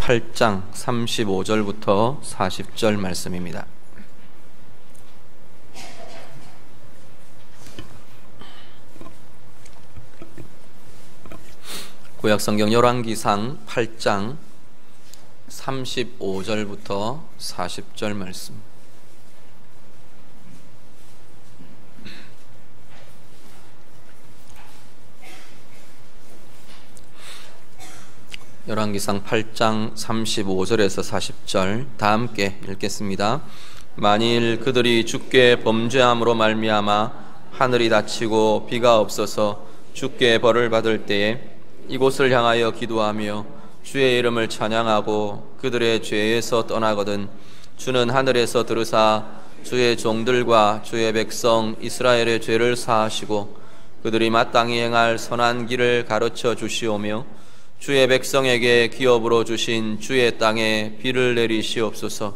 8장 35절부터 40절 말씀입니다. 구약성경 열왕기상 8장 35절부터 40절 말씀. 열왕기상 8장 35절에서 40절 다 함께 읽겠습니다. 만일 그들이 주께 범죄함으로 말미암아 하늘이 닫히고 비가 없어서 주께 벌을 받을 때에 이곳을 향하여 기도하며 주의 이름을 찬양하고 그들의 죄에서 떠나거든 주는 하늘에서 들으사 주의 종들과 주의 백성 이스라엘의 죄를 사하시고 그들이 마땅히 행할 선한 길을 가르쳐 주시오며 주의 백성에게 기업으로 주신 주의 땅에 비를 내리시옵소서.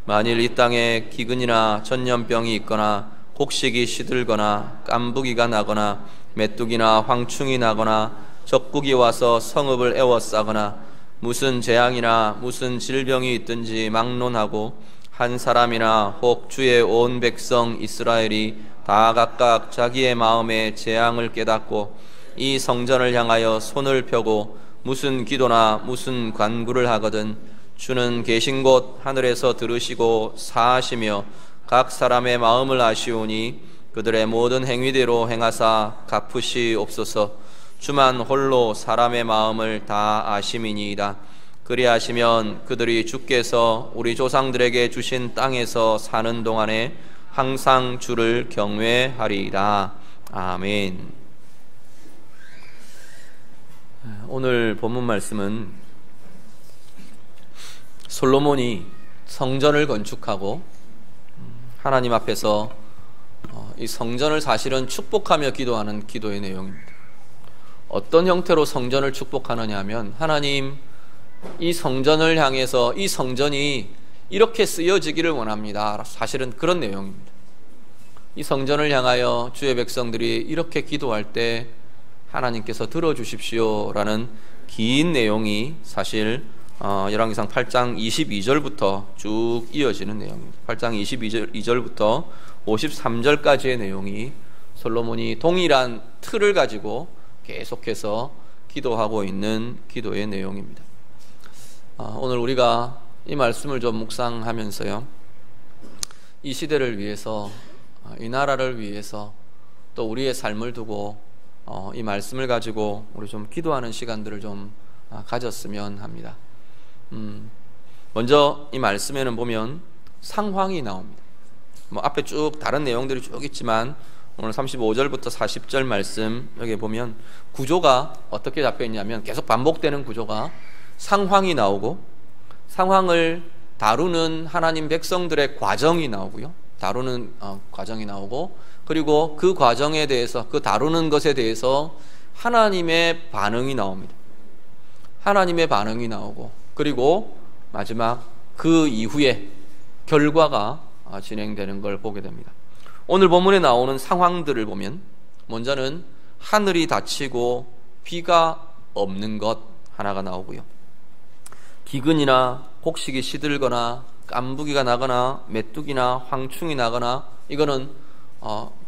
만일 이 땅에 기근이나 전염병이 있거나 곡식이 시들거나 깐부기가 나거나 메뚜기나 황충이 나거나 적국이 와서 성읍을 에워싸거나 무슨 재앙이나 무슨 질병이 있든지 막론하고 한 사람이나 혹 주의 온 백성 이스라엘이 다 각각 자기의 마음에 재앙을 깨닫고 이 성전을 향하여 손을 펴고 무슨 기도나 무슨 간구를 하거든 주는 계신 곳 하늘에서 들으시고 사하시며 각 사람의 마음을 아시오니 그들의 모든 행위대로 행하사 갚으시옵소서. 주만 홀로 사람의 마음을 다 아심이니이다. 그리하시면 그들이 주께서 우리 조상들에게 주신 땅에서 사는 동안에 항상 주를 경외하리이다. 아멘. 오늘 본문 말씀은 솔로몬이 성전을 건축하고 하나님 앞에서 이 성전을 사실은 축복하며 기도하는 기도의 내용입니다. 어떤 형태로 성전을 축복하느냐 하면 하나님 이 성전을 향해서 이 성전이 이렇게 쓰여지기를 원합니다. 사실은 그런 내용입니다. 이 성전을 향하여 주의 백성들이 이렇게 기도할 때 하나님께서 들어주십시오라는 긴 내용이 사실 열왕기상 8장 22절부터 쭉 이어지는 내용입니다. 8장 22절부터 53절까지의 내용이 솔로몬이 동일한 틀을 가지고 계속해서 기도하고 있는 기도의 내용입니다. 오늘 우리가 이 말씀을 좀 묵상하면서요, 이 시대를 위해서, 이 나라를 위해서, 또 우리의 삶을 두고 이 말씀을 가지고 우리 좀 기도하는 시간들을 좀 가졌으면 합니다. 먼저 이 말씀에는 보면 상황이 나옵니다. 앞에 쭉 다른 내용들이 쭉 있지만 오늘 35절부터 40절 말씀 여기 보면 구조가 어떻게 잡혀 있냐면 계속 반복되는 구조가 상황이 나오고 상황을 다루는 하나님 백성들의 과정이 나오고요. 다루는 과정이 나오고 그리고 그 과정에 대해서 그 다루는 것에 대해서 하나님의 반응이 나옵니다. 하나님의 반응이 나오고 그리고 마지막 그 이후에 결과가 진행되는 걸 보게 됩니다. 오늘 본문에 나오는 상황들을 보면 먼저는 하늘이 닫히고 비가 없는 것 하나가 나오고요. 기근이나 곡식이 시들거나 깐부기가 나거나 메뚜기나 황충이 나거나 이거는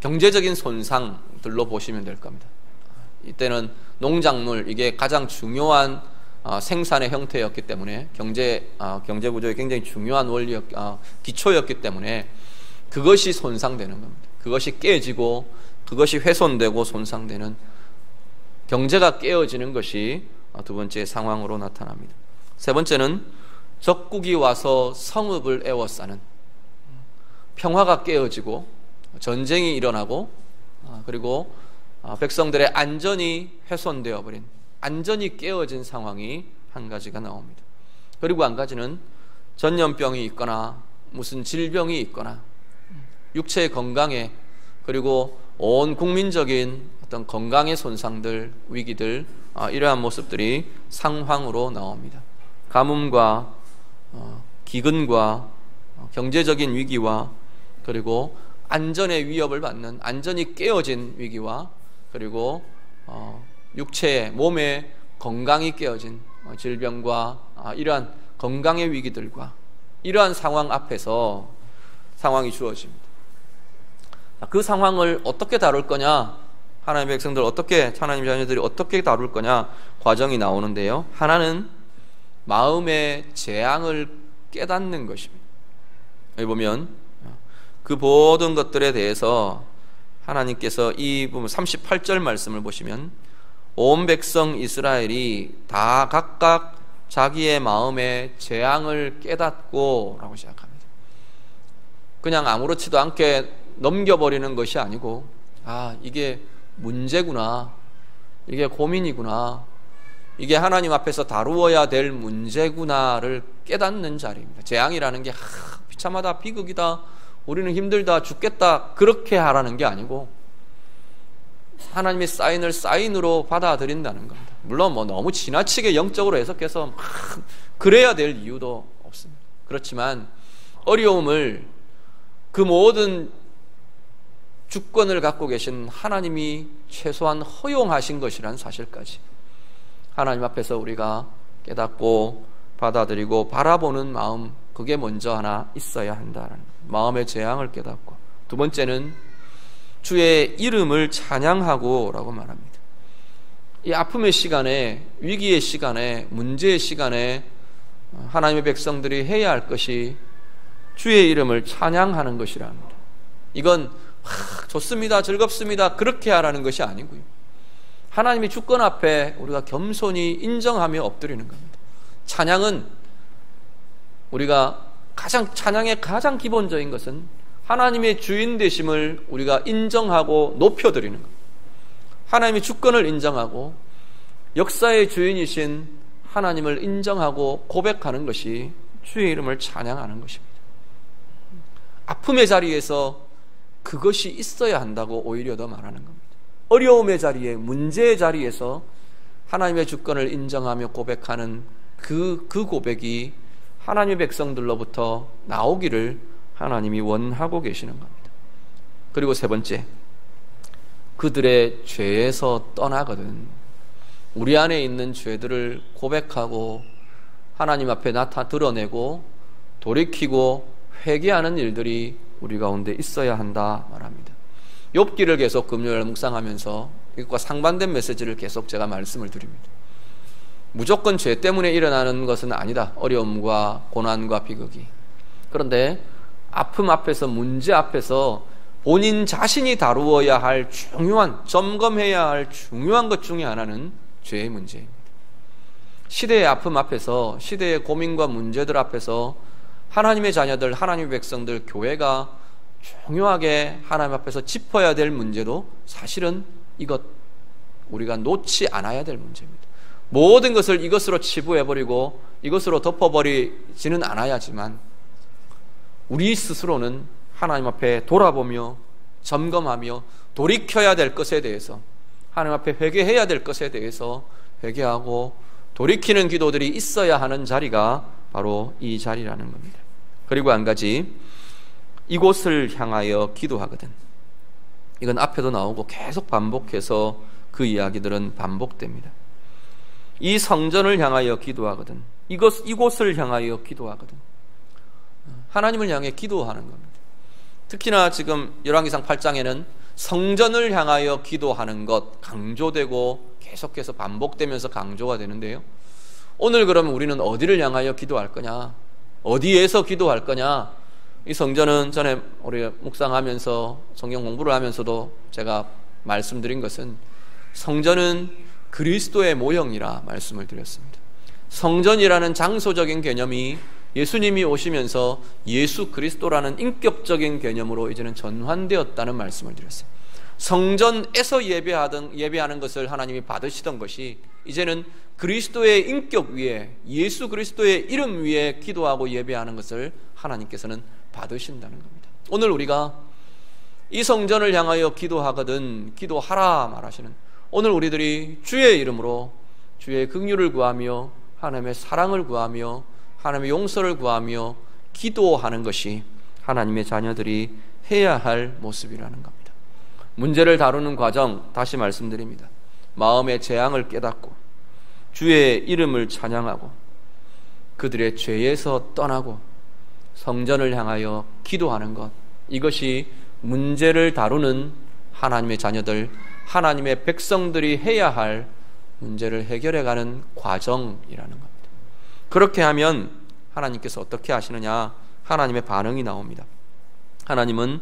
경제적인 손상들로 보시면 될 겁니다. 이때는 농작물 이게 가장 중요한 생산의 형태였기 때문에 경제 구조의 굉장히 중요한 기초였기 때문에 그것이 손상되는 겁니다. 그것이 깨지고 그것이 훼손되고 손상되는 경제가 깨어지는 것이 두 번째 상황으로 나타납니다. 세 번째는 적국이 와서 성읍을 에워싸는, 평화가 깨어지고 전쟁이 일어나고 그리고 백성들의 안전이 훼손되어 버린, 안전이 깨어진 상황이 한 가지가 나옵니다. 그리고 한 가지는 전염병이 있거나 무슨 질병이 있거나 육체의 건강에 그리고 온 국민적인 어떤 건강의 손상들, 위기들, 이러한 모습들이 상황으로 나옵니다. 가뭄과 기근과 경제적인 위기와 그리고 안전의 위협을 받는, 안전이 깨어진 위기와 그리고 육체의 몸의 건강이 깨어진 질병과 이러한 건강의 위기들과 이러한 상황 앞에서 상황이 주어집니다. 그 상황을 어떻게 다룰 거냐, 하나님의 백성들 어떻게, 하나님 자녀들이 어떻게 다룰 거냐 과정이 나오는데요. 하나는 마음의 재앙을 깨닫는 것입니다. 여기 보면 그 모든 것들에 대해서 하나님께서 이 부분 38절 말씀을 보시면 온 백성 이스라엘이 다 각각 자기의 마음의 재앙을 깨닫고 라고 시작합니다. 그냥 아무렇지도 않게 넘겨버리는 것이 아니고, 이게 문제구나, 이게 고민이구나, 이게 하나님 앞에서 다루어야 될 문제구나를 깨닫는 자리입니다. 재앙이라는 게 비참하다, 비극이다, 우리는 힘들다, 죽겠다, 그렇게 하라는 게 아니고 하나님의 사인을 사인으로 받아들인다는 겁니다. 물론 너무 지나치게 영적으로 해석해서 그래야 될 이유도 없습니다. 그렇지만 어려움을 그 모든 주권을 갖고 계신 하나님이 최소한 허용하신 것이라는 사실까지 하나님 앞에서 우리가 깨닫고 받아들이고 바라보는 마음, 그게 먼저 하나 있어야 한다는 마음의 재앙을 깨닫고, 두 번째는 주의 이름을 찬양하고 라고 말합니다. 이 아픔의 시간에, 위기의 시간에, 문제의 시간에 하나님의 백성들이 해야 할 것이 주의 이름을 찬양하는 것이랍니다. 이건 좋습니다, 즐겁습니다, 그렇게 하라는 것이 아니고요, 하나님의 주권 앞에 우리가 겸손히 인정하며 엎드리는 겁니다. 찬양은 우리가 찬양의 가장 기본적인 것은 하나님의 주인 되심을 우리가 인정하고 높여드리는 겁니다. 하나님의 주권을 인정하고 역사의 주인이신 하나님을 인정하고 고백하는 것이 주의 이름을 찬양하는 것입니다. 아픔의 자리에서 그것이 있어야 한다고 오히려 더 말하는 겁니다. 어려움의 자리에, 문제의 자리에서 하나님의 주권을 인정하며 고백하는 그 고백이 하나님의 백성들로부터 나오기를 하나님이 원하고 계시는 겁니다. 그리고 세 번째, 그들의 죄에서 떠나거든 우리 안에 있는 죄들을 고백하고 하나님 앞에 드러내고 돌이키고 회개하는 일들이 우리 가운데 있어야 한다 말합니다. 욥기를 계속 금요일 묵상하면서 이것과 상반된 메시지를 계속 제가 말씀을 드립니다. 무조건 죄 때문에 일어나는 것은 아니다, 어려움과 고난과 비극이. 그런데 아픔 앞에서, 문제 앞에서 본인 자신이 다루어야 할 중요한, 점검해야 할 중요한 것 중에 하나는 죄의 문제입니다. 시대의 아픔 앞에서, 시대의 고민과 문제들 앞에서 하나님의 자녀들, 하나님의 백성들, 교회가 중요하게 하나님 앞에서 짚어야 될 문제도 사실은 이것, 우리가 놓지 않아야 될 문제입니다. 모든 것을 이것으로 치부해버리고 이것으로 덮어버리지는 않아야지만 우리 스스로는 하나님 앞에 돌아보며 점검하며 돌이켜야 될 것에 대해서, 하나님 앞에 회개해야 될 것에 대해서 회개하고 돌이키는 기도들이 있어야 하는 자리가 바로 이 자리라는 겁니다. 그리고 한 가지, 이곳을 향하여 기도하거든. 이건 앞에도 나오고 계속 반복해서 그 이야기들은 반복됩니다. 이 성전을 향하여 기도하거든. 이곳을 향하여 기도하거든. 하나님을 향해 기도하는 겁니다. 특히나 지금 열왕기상 8장에는 성전을 향하여 기도하는 것 강조되고 계속해서 반복되면서 강조가 되는데요. 오늘 그러면 우리는 어디를 향하여 기도할 거냐? 어디에서 기도할 거냐? 이 성전은 전에 우리 묵상하면서 성경 공부를 하면서도 제가 말씀드린 것은 성전은 그리스도의 모형이라 말씀을 드렸습니다. 성전이라는 장소적인 개념이 예수님이 오시면서 예수 그리스도라는 인격적인 개념으로 이제는 전환되었다는 말씀을 드렸어요. 성전에서 예배하는 것을 하나님이 받으시던 것이 이제는 그리스도의 인격 위에, 예수 그리스도의 이름 위에 기도하고 예배하는 것을 하나님께서는 받으신다는 겁니다. 오늘 우리가 이 성전을 향하여 기도하거든, 기도하라 말하시는, 오늘 우리들이 주의 이름으로 주의 긍휼을 구하며 하나님의 사랑을 구하며 하나님의 용서를 구하며 기도하는 것이 하나님의 자녀들이 해야 할 모습이라는 겁니다. 문제를 다루는 과정, 다시 말씀드립니다. 마음의 재앙을 깨닫고 주의 이름을 찬양하고 그들의 죄에서 떠나고 성전을 향하여 기도하는 것, 이것이 문제를 다루는 하나님의 자녀들, 하나님의 백성들이 해야 할 문제를 해결해가는 과정이라는 겁니다. 그렇게 하면 하나님께서 어떻게 하시느냐? 하나님의 반응이 나옵니다. 하나님은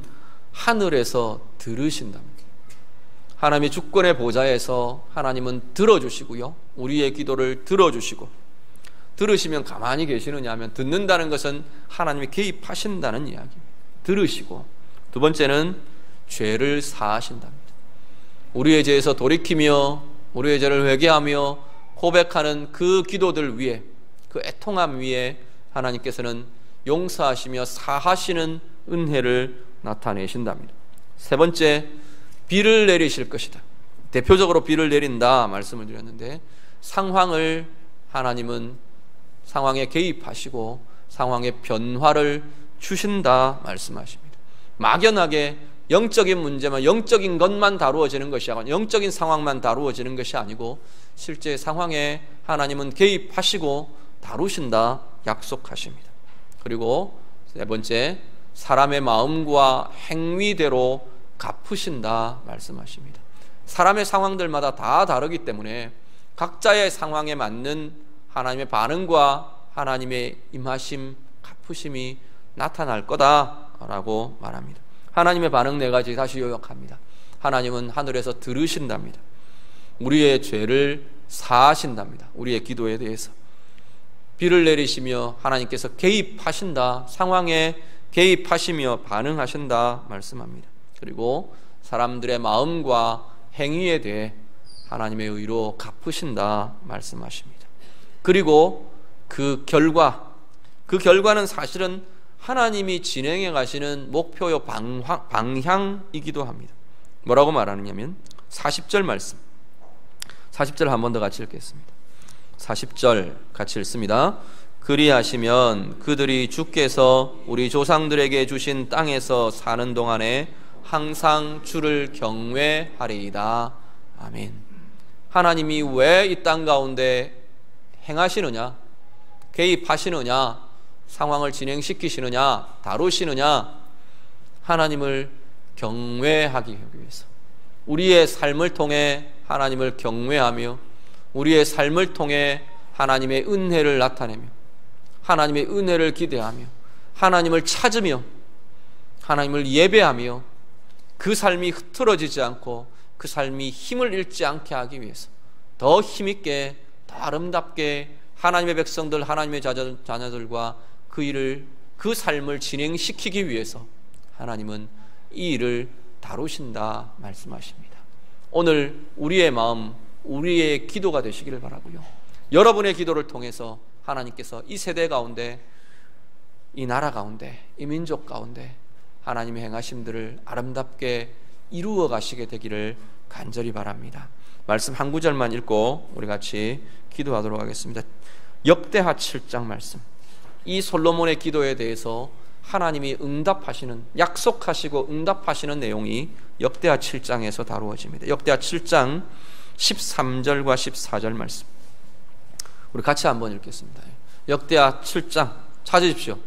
하늘에서 들으신답니다. 하나님의 주권의 보좌에서 하나님은 들어주시고요, 우리의 기도를 들어주시고, 들으시면 가만히 계시느냐 하면, 듣는다는 것은 하나님이 개입하신다는 이야기입니다. 들으시고, 두 번째는 죄를 사하신답니다. 우리의 죄에서 돌이키며 우리의 죄를 회개하며 고백하는 그 기도들 위에, 그 애통함 위에 하나님께서는 용서하시며 사하시는 은혜를 나타내신답니다. 세 번째, 비를 내리실 것이다. 대표적으로 비를 내린다 말씀을 드렸는데, 상황을 하나님은 상황에 개입하시고 상황의 변화를 주신다 말씀하십니다. 막연하게 영적인 문제만, 영적인 것만 다루어지는 것이 아니고, 영적인 상황만 다루어지는 것이 아니고, 실제 상황에 하나님은 개입하시고 다루신다 약속하십니다. 그리고 세 번째, 사람의 마음과 행위대로 갚으신다 말씀하십니다. 사람의 상황들마다 다 다르기 때문에 각자의 상황에 맞는 하나님의 반응과 하나님의 임하심, 갚으심이 나타날 거다라고 말합니다. 하나님의 반응 네 가지 다시 요약합니다. 하나님은 하늘에서 들으신답니다. 우리의 죄를 사하신답니다. 우리의 기도에 대해서 비를 내리시며 하나님께서 개입하신다, 상황에 개입하시며 반응하신다 말씀합니다. 그리고 사람들의 마음과 행위에 대해 하나님의 의로 갚으신다 말씀하십니다. 그리고 그 결과는 사실은 하나님이 진행해 가시는 목표요 방향이기도 합니다. 뭐라고 말하느냐면 40절 말씀, 40절 한 번 더 같이 읽겠습니다. 40절 같이 읽습니다. 그리하시면 그들이 주께서 우리 조상들에게 주신 땅에서 사는 동안에 항상 주를 경외하리이다. 아멘. 하나님이 왜 이 땅 가운데 행하시느냐, 개입하시느냐, 상황을 진행시키시느냐, 다루시느냐? 하나님을 경외하기 위해서, 우리의 삶을 통해 하나님을 경외하며 우리의 삶을 통해 하나님의 은혜를 나타내며 하나님의 은혜를 기대하며 하나님을 찾으며 하나님을 예배하며 그 삶이 흐트러지지 않고 그 삶이 힘을 잃지 않게 하기 위해서 더 힘있게, 더 아름답게 하나님의 백성들, 하나님의 자녀들과 그 삶을 진행시키기 위해서 하나님은 이 일을 다루신다 말씀하십니다. 오늘 우리의 마음, 우리의 기도가 되시기를 바라고요, 여러분의 기도를 통해서 하나님께서 이 세대 가운데, 이 나라 가운데, 이 민족 가운데 하나님의 행하심들을 아름답게 이루어 가시게 되기를 간절히 바랍니다. 말씀 한 구절만 읽고 우리 같이 기도하도록 하겠습니다. 역대하 7장 말씀, 이 솔로몬의 기도에 대해서 하나님이 응답하시는, 약속하시고 응답하시는 내용이 역대하 7장에서 다루어집니다. 역대하 7장 13절과 14절 말씀, 우리 같이 한번 읽겠습니다. 역대하 7장 찾으십시오.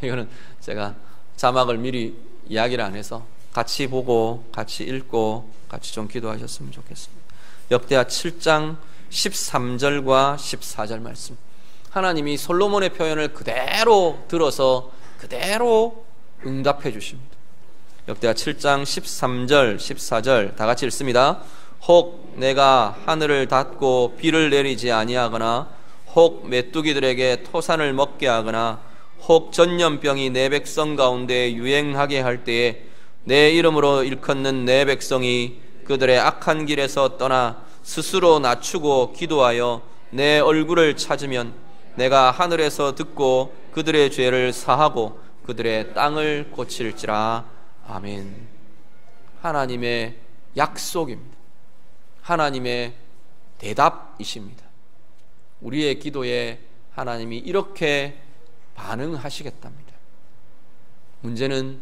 이거는 제가 자막을 미리 이야기를 안 해서 같이 보고 같이 읽고 같이 좀 기도하셨으면 좋겠습니다. 역대하 7장 13절과 14절 말씀, 하나님이 솔로몬의 표현을 그대로 들어서 그대로 응답해 주십니다. 역대하 7장 13절 14절 다 같이 읽습니다. 혹 내가 하늘을 닫고 비를 내리지 아니하거나, 혹 메뚜기들에게 토산을 먹게 하거나, 혹 전염병이 내 백성 가운데 유행하게 할 때에 내 이름으로 일컫는 내 백성이 그들의 악한 길에서 떠나 스스로 낮추고 기도하여 내 얼굴을 찾으면 내가 하늘에서 듣고 그들의 죄를 사하고 그들의 땅을 고칠지라. 아멘. 하나님의 약속입니다. 하나님의 대답이십니다. 우리의 기도에 하나님이 이렇게 반응하시겠답니다. 문제는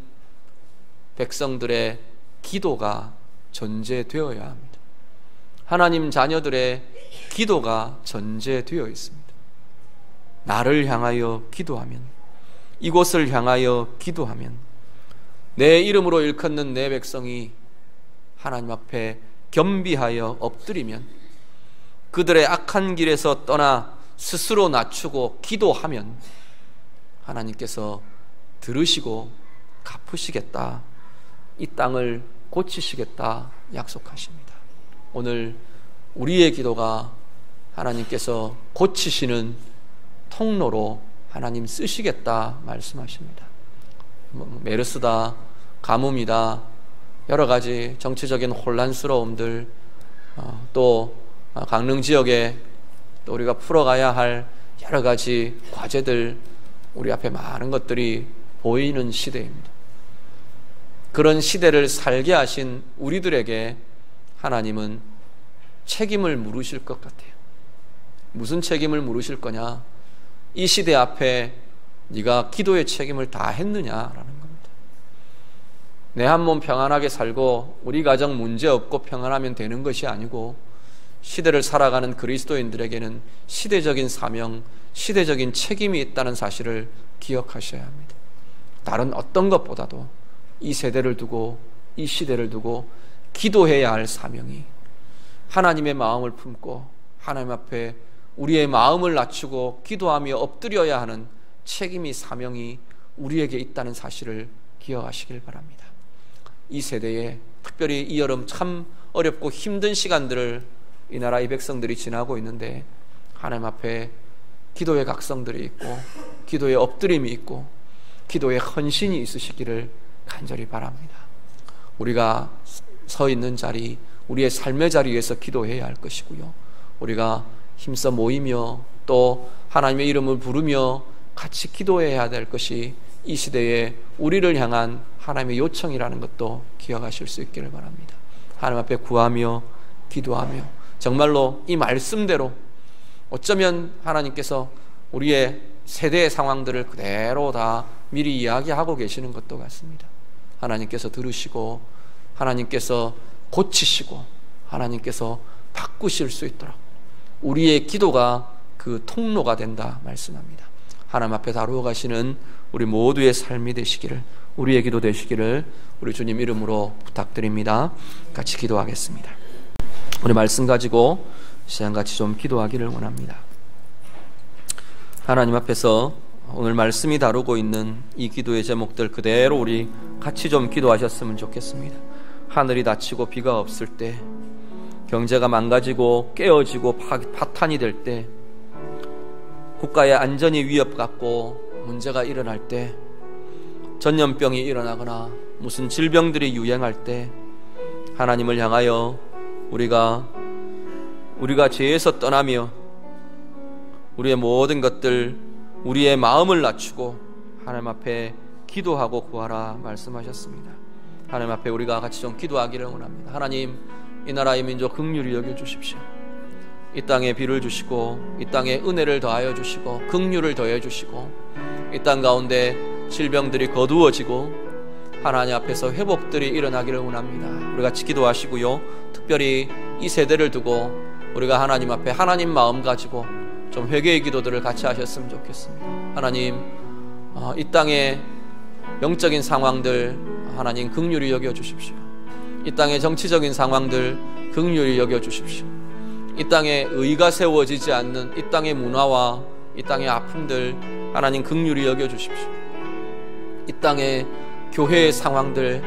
백성들의 기도가 전제되어야 합니다. 하나님 자녀들의 기도가 전제되어 있습니다. 나를 향하여 기도하면, 이곳을 향하여 기도하면, 내 이름으로 일컫는 내 백성이 하나님 앞에 겸비하여 엎드리면, 그들의 악한 길에서 떠나 스스로 낮추고 기도하면 하나님께서 들으시고 갚으시겠다, 이 땅을 고치시겠다 약속하십니다. 오늘 우리의 기도가 하나님께서 고치시는 통로로 하나님 쓰시겠다 말씀하십니다. 메르스다, 가뭄이다, 여러 가지 정치적인 혼란스러움들, 또 강릉 지역에 또 우리가 풀어가야 할 여러 가지 과제들, 우리 앞에 많은 것들이 보이는 시대입니다. 그런 시대를 살게 하신 우리들에게 하나님은 책임을 물으실 것 같아요. 무슨 책임을 물으실 거냐? 이 시대 앞에 네가 기도의 책임을 다 했느냐라는 겁니다. 내 한 몸 평안하게 살고 우리 가정 문제 없고 평안하면 되는 것이 아니고, 시대를 살아가는 그리스도인들에게는 시대적인 사명, 시대적인 책임이 있다는 사실을 기억하셔야 합니다. 다른 어떤 것보다도 이 세대를 두고, 이 시대를 두고 기도해야 할 사명이, 하나님의 마음을 품고 하나님 앞에 우리의 마음을 낮추고 기도하며 엎드려야 하는 책임이, 사명이 우리에게 있다는 사실을 기억하시길 바랍니다. 이 세대에, 특별히 이 여름 참 어렵고 힘든 시간들을 이 나라 이 백성들이 지나고 있는데, 하나님 앞에 기도의 각성들이 있고, 기도의 엎드림이 있고, 기도의 헌신이 있으시기를 간절히 바랍니다. 우리가 서 있는 자리, 우리의 삶의 자리에서 기도해야 할 것이고요, 우리가 힘써 모이며 또 하나님의 이름을 부르며 같이 기도해야 될 것이 이 시대에 우리를 향한 하나님의 요청이라는 것도 기억하실 수 있기를 바랍니다. 하나님 앞에 구하며 기도하며 정말로 이 말씀대로, 어쩌면 하나님께서 우리의 세대의 상황들을 그대로 다 미리 이야기하고 계시는 것도 같습니다. 하나님께서 들으시고 하나님께서 고치시고 하나님께서 바꾸실 수 있도록 우리의 기도가 그 통로가 된다 말씀합니다. 하나님 앞에 다루어 가시는 우리 모두의 삶이 되시기를, 우리의 기도 되시기를 우리 주님 이름으로 부탁드립니다. 같이 기도하겠습니다. 우리 말씀 가지고 시간같이 좀 기도하기를 원합니다. 하나님 앞에서 오늘 말씀이 다루고 있는 이 기도의 제목들 그대로 우리 같이 좀 기도하셨으면 좋겠습니다. 하늘이 닫히고 비가 없을 때, 경제가 망가지고 깨어지고 파탄이 될 때, 국가의 안전이 위협받고 문제가 일어날 때, 전염병이 일어나거나 무슨 질병들이 유행할 때, 하나님을 향하여 우리가 죄에서 떠나며 우리의 모든 것들, 우리의 마음을 낮추고 하나님 앞에 기도하고 구하라 말씀하셨습니다. 하나님 앞에 우리가 같이 좀 기도하기를 원합니다. 하나님, 이 나라의 민족 긍휼히 여겨주십시오. 이 땅에 비를 주시고 이 땅에 은혜를 더하여 주시고 긍휼을 더해 주시고, 이 땅 가운데 질병들이 거두어지고 하나님 앞에서 회복들이 일어나기를 원합니다. 우리 같이 기도하시고요, 특별히 이 세대를 두고 우리가 하나님 앞에 하나님 마음 가지고 좀 회개의 기도들을 같이 하셨으면 좋겠습니다. 하나님, 이 땅의 영적인 상황들 하나님 긍휼히 여겨주십시오. 이 땅의 정치적인 상황들 긍휼히 여겨주십시오. 이 땅에 의가 세워지지 않는 이 땅의 문화와 이 땅의 아픔들 하나님 긍휼히 여겨주십시오. 이 땅의 교회의 상황들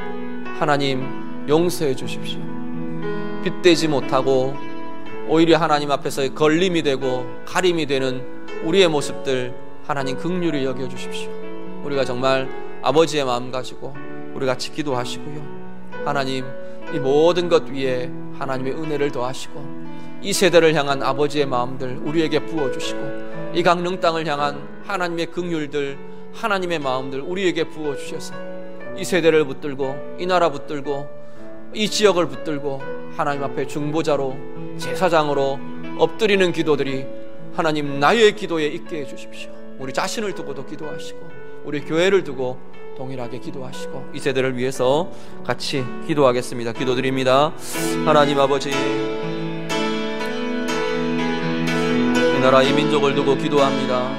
하나님 용서해 주십시오. 빗대지 못하고 오히려 하나님 앞에서 걸림이 되고 가림이 되는 우리의 모습들 하나님 긍휼히 여겨주십시오. 우리가 정말 아버지의 마음 가지고 우리 같이 기도하시고요, 하나님 이 모든 것 위에 하나님의 은혜를 더하시고 이 세대를 향한 아버지의 마음들 우리에게 부어주시고, 이 강릉 땅을 향한 하나님의 긍휼들, 하나님의 마음들 우리에게 부어주셔서 이 세대를 붙들고 이 나라 붙들고 이 지역을 붙들고 하나님 앞에 중보자로 제사장으로 엎드리는 기도들이 하나님 나의 기도에 있게 해주십시오. 우리 자신을 두고도 기도하시고 우리 교회를 두고 동일하게 기도하시고 이 세대를 위해서 같이 기도하겠습니다. 기도드립니다. 하나님 아버지, 이 나라 이 민족을 두고 기도합니다.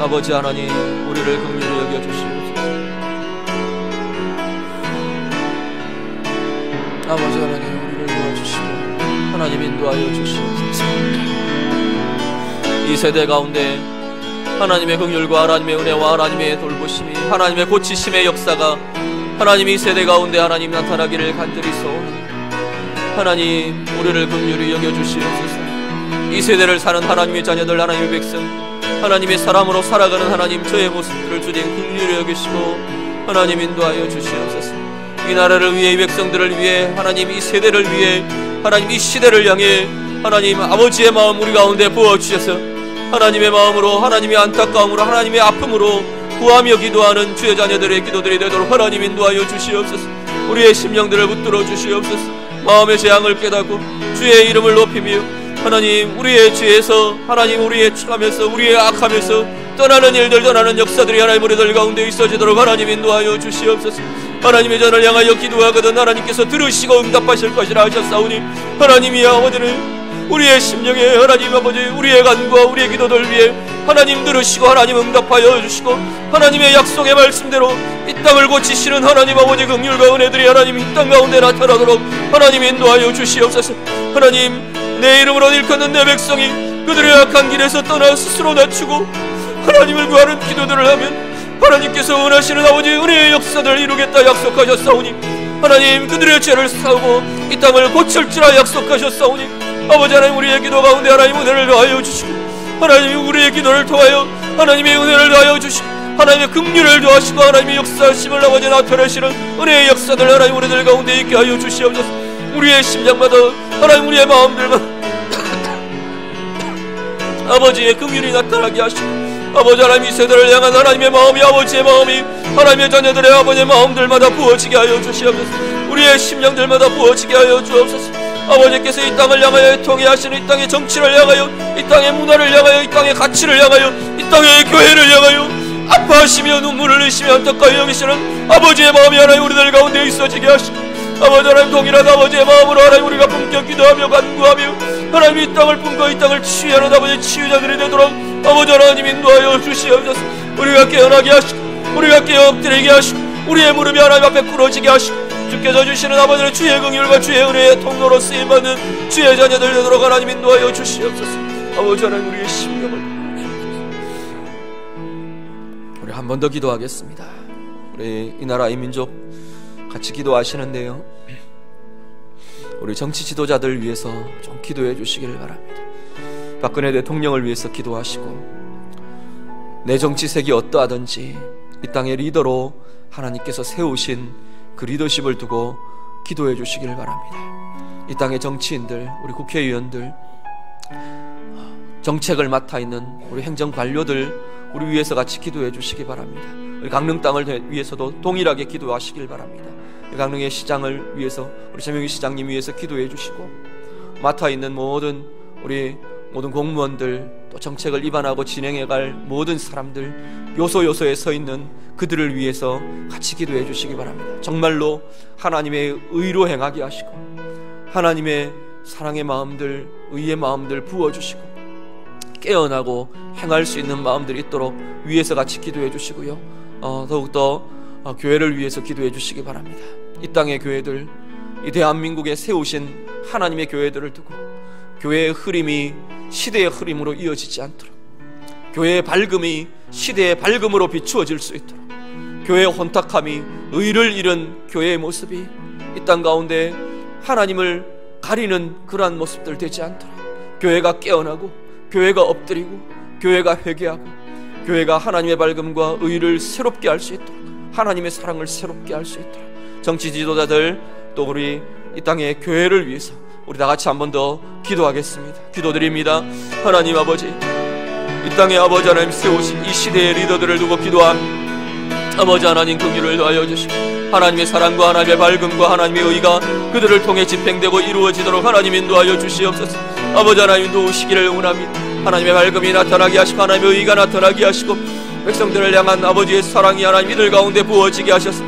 아버지 하나님, 우리를 긍휼히 여겨주시옵소서. 아버지 하나님, 우리를 도와주시고 하나님 인도하여 주시옵소서. 이 세대 가운데 하나님의 긍휼과 하나님의 은혜와 하나님의 돌보심이, 하나님의 고치심의 역사가 하나님 이 세대 가운데 하나님 나타나기를 간절히 소원합니다. 하나님, 우리를 긍휼히 여겨주시옵소서. 이 세대를 사는 하나님의 자녀들, 하나님의 백성, 하나님의 사람으로 살아가는 하나님 저의 모습들을 주님 긍휼히 여기시고 하나님 인도하여 주시옵소서. 이 나라를 위해, 이 백성들을 위해, 하나님 이 세대를 위해, 하나님 이 시대를 향해 하나님 아버지의 마음 우리 가운데 부어주셔서 하나님의 마음으로, 하나님의 안타까움으로, 하나님의 아픔으로 구하며 기도하는 주의 자녀들의 기도들이 되도록 하나님 인도하여 주시옵소서. 우리의 심령들을 붙들어 주시옵소서. 마음의 재앙을 깨닫고 주의 이름을 높이며 하나님 우리의 죄에서, 하나님 우리의 추함에서, 우리의 악함에서 떠나는 일들, 떠나는 역사들이 하나님 우리들 가운데 있어지도록 하나님 인도하여 주시옵소서. 하나님의 전을 향하여 기도하거든 하나님께서 들으시고 응답하실 것이라 하셨사오니 하나님이 아버지는 우리의 심령에 하나님 아버지 우리의 간구와 우리의 기도들 위해 하나님 들으시고 하나님 응답하여 주시고 하나님의 약속의 말씀대로 이 땅을 고치시는 하나님 아버지 긍휼과 은혜들이 하나님 이 땅 가운데 나타나도록 하나님 인도하여 주시옵소서. 하나님, 내 이름으로 일컫는 내 백성이 그들의 악한 길에서 떠나 스스로 낮추고 하나님을 구하는 기도들을 하면 하나님께서 원하시는 아버지 은혜의 역사들을 이루겠다 약속하셨사오니 하나님 그들의 죄를 사하고 이 땅을 고칠지라 약속하셨사오니 아버지 하나님 우리의 기도 가운데 하나님 은혜를 더하여 주시고 하나님 우리의 기도를 통하여 하나님의 은혜를 더하여 주시고 하나님의 긍휼을 더하시고 하나님의 역사하심을 아버지 나타내시는 은혜의 역사들 하나님 우리들 가운데 있게 하여 주시옵소서. 우리의 심장마다 하나님 우리의 마음들마다 아버지의 긍휼이 나타나게 하시고 아버지 하나님 이 세대를 향한 하나님의 마음이, 아버지의 마음이 하나님의 자녀들의 아버지의 마음들마다 부어지게 하여 주시옵소서. 우리의 심령들마다 부어지게 하여 주옵소서. 아버지께서 이 땅을 향하여 통일하시는 이 땅의 정치를 향하여, 이 땅의 문화를 향하여, 이 땅의 가치를 향하여, 이 땅의 교회를 향하여 아파하시며 눈물을 흘리시며 안타까이 여기시는 아버지의 마음이 하나님 우리들 가운데 있어지게 하시고 아버지 하나님 동일한 아버지의 마음으로 하나님 우리가 품격 기도하며 간구하며 하나님 이 땅을 품고 이 땅을 치유하는 아버지의 치유자들이 되도록 아버지 하나님 인도하여 주시옵소서. 우리가 깨어나게 하시고 우리가 깨어 엎드리게 하시고 우리의 무릎이 하나님 앞에 꿇어지게 하시고 주께서 주시는 아버지의 주의 긍휼과 주의 은혜의 통로로 쓰임받는 주의 자녀들 되도록 하나님 인도하여 주시옵소서. 아버지 하나님 우리의 심령을 우리 한 번 더 기도하겠습니다. 우리 이 나라 이 민족 같이 기도하시는데요, 우리 정치 지도자들 위해서 좀 기도해 주시기를 바랍니다. 박근혜 대통령을 위해서 기도하시고 내 정치색이 어떠하든지 이 땅의 리더로 하나님께서 세우신 그 리더십을 두고 기도해 주시기를 바랍니다. 이 땅의 정치인들, 우리 국회의원들, 정책을 맡아 있는 우리 행정관료들 우리 위해서 같이 기도해 주시기 바랍니다. 우리 강릉 땅을 위해서도 동일하게 기도하시길 바랍니다. 강릉의 시장을 위해서 우리 최명희 시장님 위해서 기도해 주시고 맡아 있는 모든 우리 모든 공무원들, 또 정책을 입안하고 진행해갈 모든 사람들, 요소요소에 서 있는 그들을 위해서 같이 기도해 주시기 바랍니다. 정말로 하나님의 의로 행하게 하시고 하나님의 사랑의 마음들, 의의 마음들 부어주시고 깨어나고 행할 수 있는 마음들이 있도록 위해서 같이 기도해 주시고요, 더욱더 교회를 위해서 기도해 주시기 바랍니다. 이 땅의 교회들, 이 대한민국에 세우신 하나님의 교회들을 두고 교회의 흐름이 시대의 흐름으로 이어지지 않도록, 교회의 밝음이 시대의 밝음으로 비추어질 수 있도록, 교회의 혼탁함이 의를 잃은 교회의 모습이 이 땅 가운데 하나님을 가리는 그러한 모습들 되지 않도록 교회가 깨어나고 교회가 엎드리고 교회가 회개하고 교회가 하나님의 밝음과 의를 새롭게 할 수 있도록, 하나님의 사랑을 새롭게 할 수 있도록 정치 지도자들, 또 우리 이 땅의 교회를 위해서 우리 다 같이 한 번 더 기도하겠습니다. 기도드립니다. 하나님 아버지, 이 땅의 아버지 하나님 세우신 이 시대의 리더들을 두고 기도합니다. 아버지 하나님 긍휼을 더하여 주시고 하나님의 사랑과 하나님의 밝음과 하나님의 의가 그들을 통해 집행되고 이루어지도록 하나님 인도하여 주시옵소서. 아버지 하나님 도우시기를 원합니다. 하나님의 밝음이 나타나게 하시고 하나님의 의가 나타나게 하시고 백성들을 향한 아버지의 사랑이 하나님 이들 가운데 부어지게 하셔서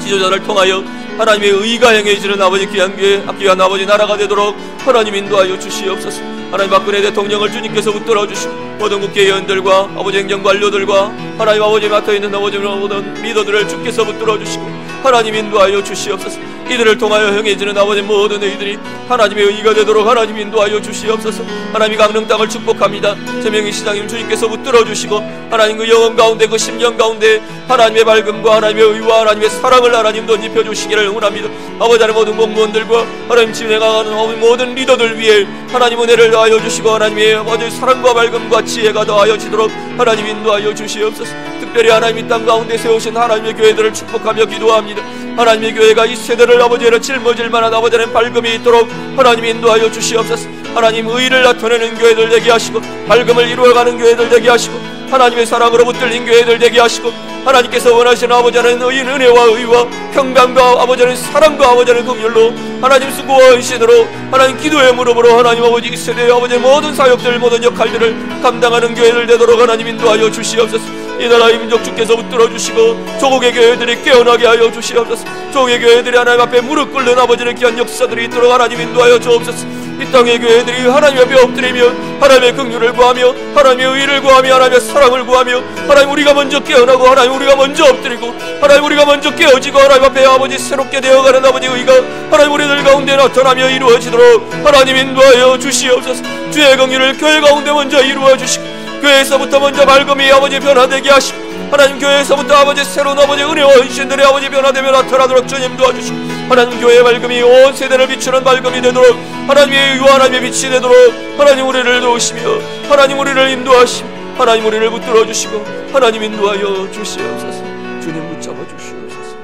지도자를 통하여 하나님의 의가 행해지는 아버지 귀한 아버지 나라가 되도록 하나님 인도하여 주시옵소서. 하나님 박근혜 대통령을 주님께서 붙들어 주시고 모든 국회의원들과 아버지 행정관료들과 하나님 아버지 맡아있는 아버지 모든 리더들을 주께서 붙들어 주시고 하나님 인도하여 주시옵소서. 이들을 통하여 행해지는 아버지 모든 의들이 하나님의 의가 되도록 하나님 인도하여 주시옵소서. 하나님이 강릉 땅을 축복합니다. 최명희 시장님 주님께서 붙들어 주시고 하나님 그 영혼 가운데 그 심령 가운데 하나님의 밝음과 하나님의 의와 하나님의 사랑을 하나님 던집혀 주시기를 응원합니다. 아버지 하나님 모든 공무원들과 하나님 진행하는 모든 리더들 위해 하나님 은혜를 더하여 주시고 하나님의 아버지 사랑과 밝음과 지혜가 더하여지도록 하나님 인도하여 주시옵소서. 특별히 하나님 이 땅 가운데 세우신 하나님의 교회들을 축복하며 기도합니다. 하나님의 교회가 이 세대를 아버지를 짊어질 만한 아버지는 밝음이 있도록 하나님 인도하여 주시옵소서. 하나님 의를 나타내는 교회들 되게 하시고 밝음을 이루어가는 교회들 되게 하시고 하나님의 사랑으로 붙들린 교회들 되게 하시고 하나님께서 원하시는 아버지는 의인 은혜와 의와 평강과 아버지는 사랑과 아버지는 긍휼로 하나님 수고와 의신으로 하나님 기도의 무릎으로 하나님 아버지 이 세대의 아버지의 모든 사역들 모든 역할들을 감당하는 교회들 되도록 하나님 인도하여 주시옵소서. 이 나라의 민족 주께서 붙들어 주시고 조국의 교회들이 깨어나게 하여 주시옵소서. 조국의 교회들이 하나님 앞에 무릎 꿇는 아버지의 귀한 역사들이 있도록 하나님 인도하여 주옵소서. 이 땅의 교회들이 하나님 앞에 엎드리며 하나님의 긍휼을 구하며 하나님의 의를 구하며 하나님의 사랑을 구하며 하나님 우리가 먼저 깨어나고 하나님 우리가 먼저 엎드리고 하나님 우리가 먼저 깨어지고 하나님 앞에 아버지 새롭게 되어가는 아버지 의가 하나님 우리들 가운데 나타나며 이루어지도록 하나님 인도하여 주시옵소서. 주의 긍휼을 교회 가운데 먼저 이루어 주시고 교회에서부터 먼저 밝음이 아버지 변화되게 하시고 하나님 교회에서부터 아버지 새로운 아버지 은혜와 헌신들의 아버지 변화되며 나타나도록 주님 도와주시고 하나님 교회의 밝음이 온 세대를 비추는 밝음이 되도록 하나님의 의와 하나님의 빛이 되도록 하나님 우리를 도우시며 하나님 우리를 인도하시며 하나님 우리를 붙들어 주시고 하나님 인도하여 주시옵소서. 주님 붙잡아 주시옵소서.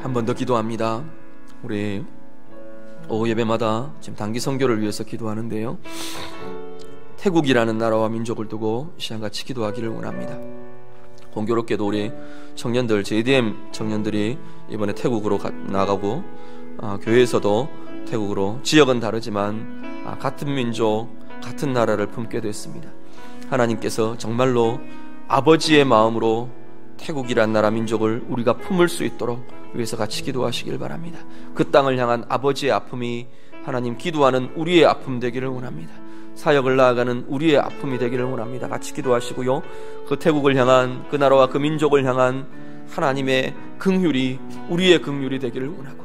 한 번 더 기도합니다. 우리 오후 예배마다 지금 단기 선교를 위해서 기도하는데요, 태국이라는 나라와 민족을 두고 시간같이 기도하기를 원합니다. 공교롭게도 우리 청년들, JDM 청년들이 이번에 태국으로 나가고 교회에서도 태국으로, 지역은 다르지만 같은 민족, 같은 나라를 품게 됐습니다. 하나님께서 정말로 아버지의 마음으로 태국이란 나라 민족을 우리가 품을 수 있도록 위해서 같이 기도하시길 바랍니다. 그 땅을 향한 아버지의 아픔이 하나님 기도하는 우리의 아픔 되기를 원합니다. 사역을 나아가는 우리의 아픔이 되기를 원합니다. 같이 기도하시고요, 그 태국을 향한, 그 나라와 그 민족을 향한 하나님의 긍휼이 우리의 긍휼이 되기를 원하고